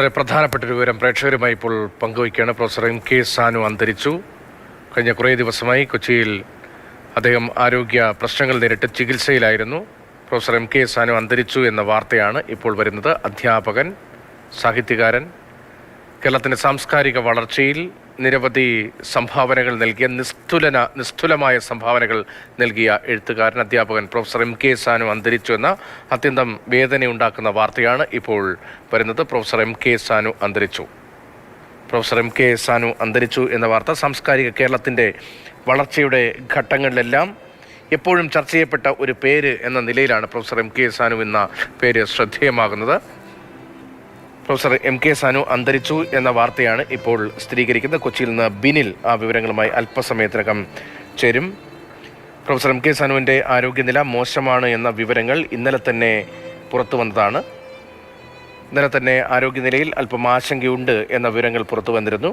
വളരെ പ്രധാനപ്പെട്ട ഒരു വിവരം പ്രേക്ഷകരുമായി ഇപ്പോൾ പങ്കുവയ്ക്കുകയാണ്. Professor MK. സാനു അന്തരിച്ചു. കഴിഞ്ഞ കുറേ ദിവസമായി കൊച്ചിയിൽ അദ്ദേഹം ആരോഗ്യ പ്രശ്നങ്ങൾ നേരിട്ട് ചികിത്സയിലായിരുന്നു. Professor MK. സാനു അന്തരിച്ചു എന്ന വാർത്തയാണ് ഇപ്പോൾ വരുന്നത്. അധ്യാപകൻ, സാഹിത്യകാരൻ, കേരളത്തിൻ്റെ സാംസ്കാരിക വളർച്ചയിൽ നിരവധി സംഭാവനകൾ നൽകിയ നിസ്തുലമായ സംഭാവനകൾ നൽകിയ എഴുത്തുകാരൻ, അധ്യാപകൻ പ്രൊഫസർ എം.കെ. സാനു അന്തരിച്ചു എന്ന അത്യന്തം വേദനയുണ്ടാക്കുന്ന വാർത്തയാണ് ഇപ്പോൾ വരുന്നത്. Professor MK. സാനു അന്തരിച്ചു. Professor MK. സാനു അന്തരിച്ചു എന്ന വാർത്ത സാംസ്കാരിക കേരളത്തിൻ്റെ വളർച്ചയുടെ ഘട്ടങ്ങളിലെല്ലാം എപ്പോഴും ചർച്ച ചെയ്യപ്പെട്ട ഒരു പേര് എന്ന നിലയിലാണ് പ്രൊഫസർ എം.കെ. സാനു എന്ന പേര് ശ്രദ്ധേയമാകുന്നത്. Professor MK. സാനു അന്തരിച്ചു എന്ന വാർത്തയാണ് ഇപ്പോൾ സ്ഥിരീകരിക്കുന്നത്. കൊച്ചിയിൽ നിന്ന് ബിനിൽ ആ വിവരങ്ങളുമായി അല്പസമയത്തിനകം ചേരും. Professor MK. സാനുവിൻ്റെ ആരോഗ്യനില മോശമാണ് എന്ന വിവരങ്ങൾ ഇന്നലെ തന്നെ പുറത്തു വന്നതാണ്. ഇന്നലെ തന്നെ ആരോഗ്യനിലയിൽ അല്പം ആശങ്കയുണ്ട് എന്ന വിവരങ്ങൾ പുറത്തു വന്നിരുന്നു.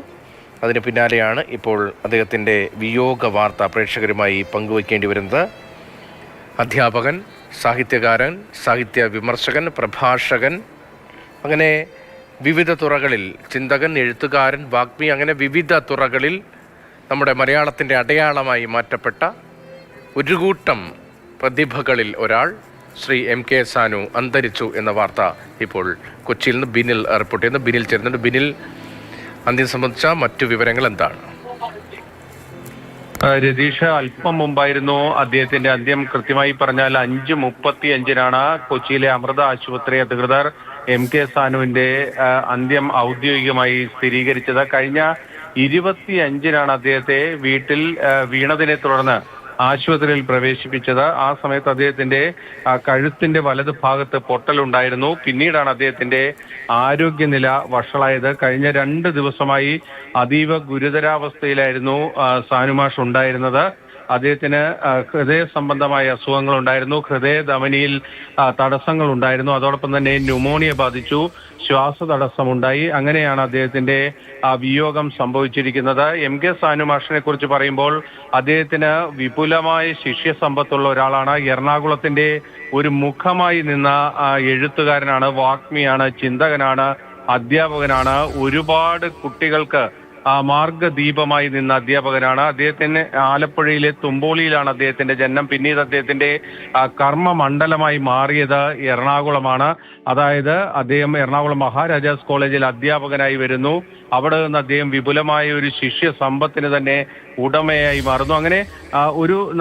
അതിന് പിന്നാലെയാണ് ഇപ്പോൾ അദ്ദേഹത്തിൻ്റെ വിയോഗ വാർത്ത പ്രേക്ഷകരുമായി പങ്കുവയ്ക്കേണ്ടി വരുന്നത്. അധ്യാപകൻ, സാഹിത്യകാരൻ, സാഹിത്യ വിമർശകൻ, പ്രഭാഷകൻ, അങ്ങനെ വിവിധ തുറകളിൽ, ചിന്തകൻ, എഴുത്തുകാരൻ, വാഗ്മി, അങ്ങനെ വിവിധ തുറകളിൽ നമ്മുടെ മലയാളത്തിൻ്റെ അടയാളമായി മാറ്റപ്പെട്ട ഒരു കൂട്ടം പ്രതിഭകളിൽ ഒരാൾ ശ്രീ എം.കെ. സാനു അന്തരിച്ചു എന്ന വാർത്ത ഇപ്പോൾ കൊച്ചിയിൽ നിന്ന് ബിനിൽ റിപ്പോർട്ട് ചെയ്യുന്നു. ബിനിൽ ചേരുന്നുണ്ട്. ബിനിൽ, അന്ത്യം സംബന്ധിച്ച മറ്റു വിവരങ്ങൾ എന്താണ്? രതീഷ്, അല്പം മുമ്പായിരുന്നു അദ്ദേഹത്തിന്റെ അന്ത്യം. കൃത്യമായി പറഞ്ഞാൽ 5:35 കൊച്ചിയിലെ അമൃത ആശുപത്രി അധികൃതർ എം.കെ. സാനുവിന്റെ അന്ത്യം ഔദ്യോഗികമായി സ്ഥിരീകരിച്ചത്. കഴിഞ്ഞ 25 അദ്ദേഹത്തെ വീട്ടിൽ വീണതിനെ തുടർന്ന് ആശുപത്രിയിൽ പ്രവേശിപ്പിച്ചത്. ആ സമയത്ത് അദ്ദേഹത്തിന്റെ കഴുത്തിന്റെ വലതു ഭാഗത്ത് പൊട്ടലുണ്ടായിരുന്നു. പിന്നീടാണ് അദ്ദേഹത്തിന്റെ ആരോഗ്യനില വഷളായത്. കഴിഞ്ഞ 2 ദിവസമായി അതീവ ഗുരുതരാവസ്ഥയിലായിരുന്നു സാനുമാഷ് ഉണ്ടായിരുന്നത്. അദ്ദേഹത്തിന് ഹൃദയ സംബന്ധമായ അസുഖങ്ങൾ ഉണ്ടായിരുന്നു. ഹൃദയധമനിയിൽ തടസ്സങ്ങൾ ഉണ്ടായിരുന്നു. അതോടൊപ്പം തന്നെ ന്യൂമോണിയ ബാധിച്ചു, ശ്വാസതടസ്സമുണ്ടായി. അങ്ങനെയാണ് അദ്ദേഹത്തിന്റെ വിയോഗം സംഭവിച്ചിരിക്കുന്നത്. എം.കെ. സാനു മാഷിനെ കുറിച്ച് പറയുമ്പോൾ അദ്ദേഹത്തിന് വിപുലമായ ശിഷ്യസമ്പത്തുള്ള ഒരാളാണ്. എറണാകുളത്തിന്റെ ഒരു മുഖമായി നിന്ന എഴുത്തുകാരനാണ്, വാഗ്മിയാണ്, ചിന്തകനാണ്, അധ്യാപകനാണ്. ഒരുപാട് കുട്ടികൾക്ക് മാർഗദീപമായി നിന്ന അധ്യാപകനാണ്. അദ്ദേഹത്തിന് ആലപ്പുഴയിലെ തുമ്പോളിയിലാണ് അദ്ദേഹത്തിന്റെ ജന്മം. പിന്നീട് അദ്ദേഹത്തിന്റെ കർമ്മമണ്ഡലമായി മാറിയത് എറണാകുളമാണ്. അതായത് അദ്ദേഹം എറണാകുളം മഹാരാജാസ് കോളേജിൽ അധ്യാപകനായി വരുന്നു. അവിടെ നിന്ന് അദ്ദേഹം വിപുലമായ ഒരു ശിഷ്യ സമ്പത്തിന് തന്നെ ഉടമയായി മാറുന്നു. അങ്ങനെ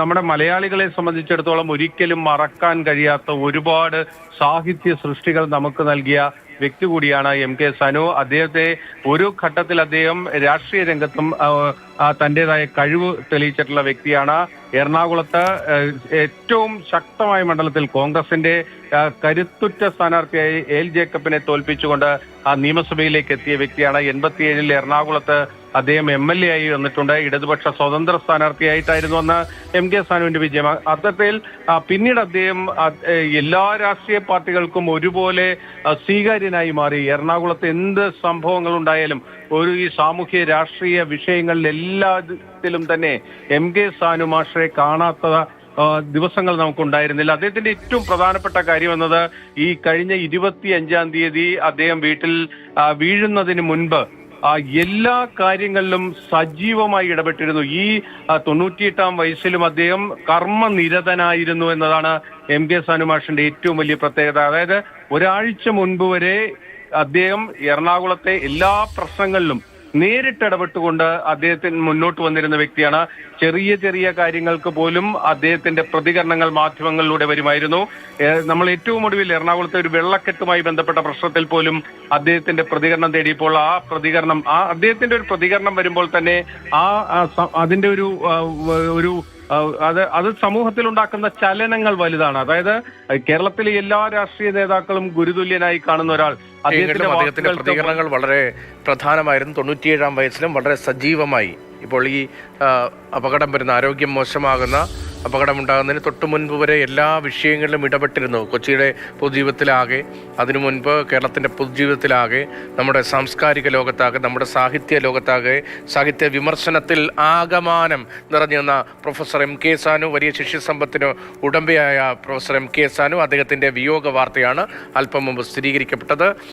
നമ്മുടെ മലയാളികളെ സംബന്ധിച്ചിടത്തോളം ഒരിക്കലും മറക്കാൻ കഴിയാത്ത ഒരുപാട് സാഹിത്യ സൃഷ്ടികൾ നമുക്ക് നൽകിയ വ്യക്തി കൂടിയാണ് എം.കെ. സാനു. അദ്ദേഹത്തെ ഒരു ഘട്ടത്തിൽ അദ്ദേഹം രാഷ്ട്രീയ രംഗത്തും തൻ്റെതായ കഴിവ് തെളിയിച്ചിട്ടുള്ള വ്യക്തിയാണ്. എറണാകുളത്ത് ഏറ്റവും ശക്തമായ മണ്ഡലത്തിൽ കോൺഗ്രസിന്റെ കരുത്തുറ്റ സ്ഥാനാർത്ഥിയായി എൽ ജേക്കബിനെ തോൽപ്പിച്ചുകൊണ്ട് നിയമസഭയിലേക്ക് എത്തിയ വ്യക്തിയാണ്. 87 എറണാകുളത്ത് അദ്ദേഹം MLA ആയി വന്നിട്ടുണ്ട്. ഇടതുപക്ഷ സ്വതന്ത്ര സ്ഥാനാർത്ഥിയായിട്ടായിരുന്നു അന്ന് എം.കെ. സാനുവിന്റെ വിജയം. അത്തരത്തിൽ പിന്നീട് അദ്ദേഹം എല്ലാ രാഷ്ട്രീയ പാർട്ടികൾക്കും ഒരുപോലെ സ്വീകാര്യനായി മാറി. എറണാകുളത്ത് എന്ത് സംഭവങ്ങൾ ഉണ്ടായാലും ഈ സാമൂഹ്യ രാഷ്ട്രീയ വിഷയങ്ങളിൽ എല്ലാത്തിലും തന്നെ എം.കെ. സാനു മാഷെ കാണാത്ത ദിവസങ്ങൾ നമുക്കുണ്ടായിരുന്നില്ല. അദ്ദേഹത്തിന്റെ ഏറ്റവും പ്രധാനപ്പെട്ട കാര്യം എന്നത് ഈ കഴിഞ്ഞ 25 തീയതി അദ്ദേഹം വീട്ടിൽ വീഴുന്നതിന് മുൻപ് എല്ലാ കാര്യങ്ങളിലും സജീവമായി ഇടപെട്ടിരുന്നു. ഈ 98-ാം വയസ്സിലും അദ്ദേഹം കർമ്മനിരതനായിരുന്നു എന്നതാണ് എം.കെ. സാനു മാഷിന്റെ ഏറ്റവും വലിയ പ്രത്യേകത. അതായത് ഒരാഴ്ച മുൻപ് വരെ അദ്ദേഹം എറണാകുളത്തെ എല്ലാ പ്രശ്നങ്ങളിലും നേരിട്ട് ഇടപെട്ടുകൊണ്ട് അദ്ദേഹത്തിന് മുന്നോട്ട് വന്നിരുന്ന വ്യക്തിയാണ്. ചെറിയ ചെറിയ കാര്യങ്ങൾക്ക് പോലും അദ്ദേഹത്തിന്റെ പ്രതികരണങ്ങൾ മാധ്യമങ്ങളിലൂടെ വരുമായിരുന്നു. നമ്മൾ ഏറ്റവും ഒടുവിൽ എറണാകുളത്തെ ഒരു വെള്ളക്കെട്ടുമായി ബന്ധപ്പെട്ട പ്രശ്നത്തിൽ പോലും അദ്ദേഹത്തിന്റെ പ്രതികരണം തേടിയപ്പോൾ അദ്ദേഹത്തിന്റെ ഒരു പ്രതികരണം വരുമ്പോൾ തന്നെ അതിന്റെ ഒരു അത് സമൂഹത്തിൽ ഉണ്ടാക്കുന്ന ചലനങ്ങൾ വലുതാണ്. അതായത് കേരളത്തിലെ എല്ലാ രാഷ്ട്രീയ നേതാക്കളും ഗുരുതുല്യനായി കാണുന്ന ഒരാൾ. അദ്ദേഹത്തിന്റെ പ്രതികരണങ്ങൾ വളരെ പ്രധാനമായിരുന്നു. 97-ാം വയസ്സിലും വളരെ സജീവമായി. ഇപ്പോൾ ഈ അപകടം വരുന്ന, ആരോഗ്യം മോശമാകുന്ന, അപകടമുണ്ടാകുന്നതിന് തൊട്ട് മുൻപ് വരെ എല്ലാ വിഷയങ്ങളിലും ഇടപെട്ടിരുന്നു. കൊച്ചിയുടെ പൊതുജീവിതത്തിലാകെ, അതിനു മുൻപ് കേരളത്തിൻ്റെ പൊതുജീവിതത്തിലാകെ, നമ്മുടെ സാംസ്കാരിക ലോകത്താകെ, നമ്മുടെ സാഹിത്യ ലോകത്താകെ, സാഹിത്യ വിമർശനത്തിൽ ആകമാനം നിറഞ്ഞു നിന്ന പ്രൊഫസർ എം.കെ. സാനു, വലിയ ശിഷ്യസമ്പത്തിന് ഉടമയായ പ്രൊഫസർ എം.കെ. സാനു, അദ്ദേഹത്തിൻ്റെ വിയോഗ വാർത്തയാണ് അല്പം മുമ്പ് സ്ഥിരീകരിക്കപ്പെട്ടത്.